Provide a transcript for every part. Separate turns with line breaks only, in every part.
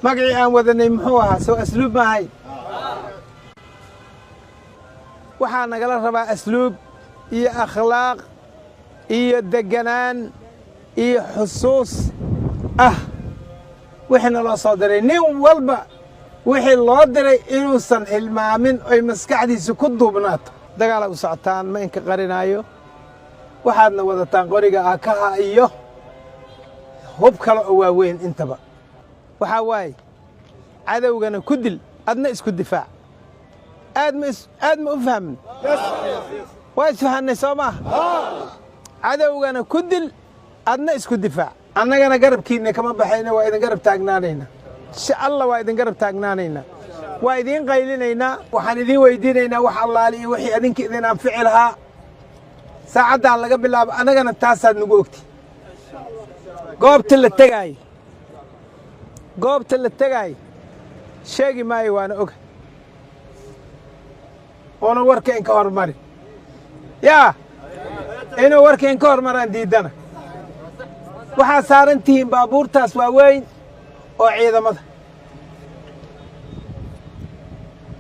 magacii aan wadanay muxuu ahaa soo asluub maahay waxaa nagala rabaa asluub iyo akhlaaq iyo deganaan iyo xusuus wixina loo soo diray nin walba wixii loo diray inuusan hilmaamin oy maskaxdiisa ku duubnaato dagaal u socotaan ma inka qarinaayo waxaadna wadataan qoriga aakaha iyo hub kale oo waaweyn intaba waxaa waaye cadowgana ku dil adna isku difaac aad ma u fahmin waa isfahanay soo maaha cadowgana ku dil adna isku difaac annagana garabkiinna kama baxayna waa idin garab taagnaanaynaa insha allah waa idin garab taagnaanaynaa waa idiin qaylinaynaa waxaan idiin weydiinaynaa wax allaali iyo wixii adinka idin anfici lahaa saacaddan laga bilaabo annagana taasaad nagu ogti goobta la tegaayo sheegi maayo waana oga oona warka in ka hormari yaa inuu warka in ka hormaraan diiddana waxaa saaran tihiin baabuurtaas waaweyn oo ciidamada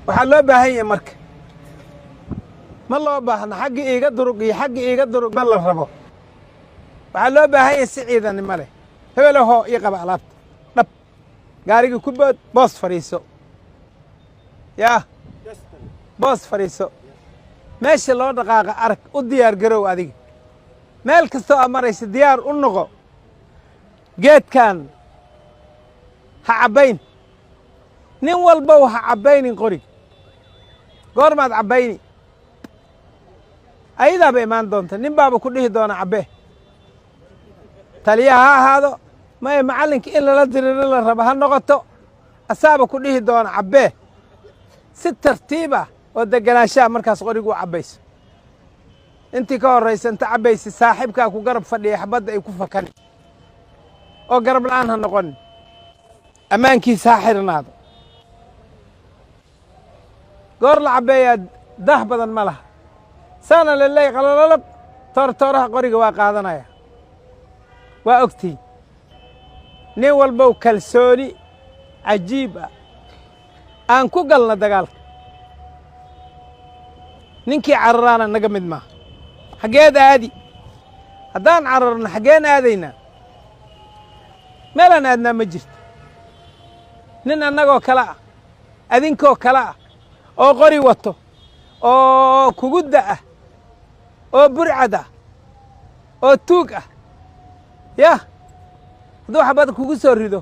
waxaa loo baahan yahay marka ma loo baahna xagga iiga durug iyo xagga iiga durug ma la rabo waxaa loo baahan yahay si ciidanimo leh hebelahoo ii qaba alaabta dhab gaariga ku bood boos fadhiiso yaa boos fadhiiso meesha loo dhaqaaqa arag u diyaar garow adiga meel kastoo aad maraysa diyaar u noqo geedkan ha cabbayn nin walbow ha cabbaynin qorig goormaad cabbayni ayadaaba imaan doonta nin baaba ku dhihi doona cabbee taliyaha ha ahaado maye macallinka in lala diriro la raba ha noqoto asaaba ku dhihi doona cabbee si tartiibah oo deganaanshaha markaas qorigu u cabbayso intii ka horraysa inta cabbaysa saaxiibkaa ku garab fadhiya xabadda ay ku fakani oo garab la'aan ha noqonin ammaankiisa ha xirnaado goor la cabbeeyaa daah badan ma laha saana laleey qalalolab toortooraha qoriga waa qaadanaya waa ogtihin nin walbow kalsooni cajiib ah aan ku galna dagaalka ninkii cararaana naga mid maaha xaggeed aadi haddaan cararno xaggeen aadaynaa meelaan aadnaa ma jirto nin annagoo kale ah adinkoo kale ah oo qori wato oo kugudda ah oo burcad ah oo tuug ah yah hadduu xabad kugu soo rido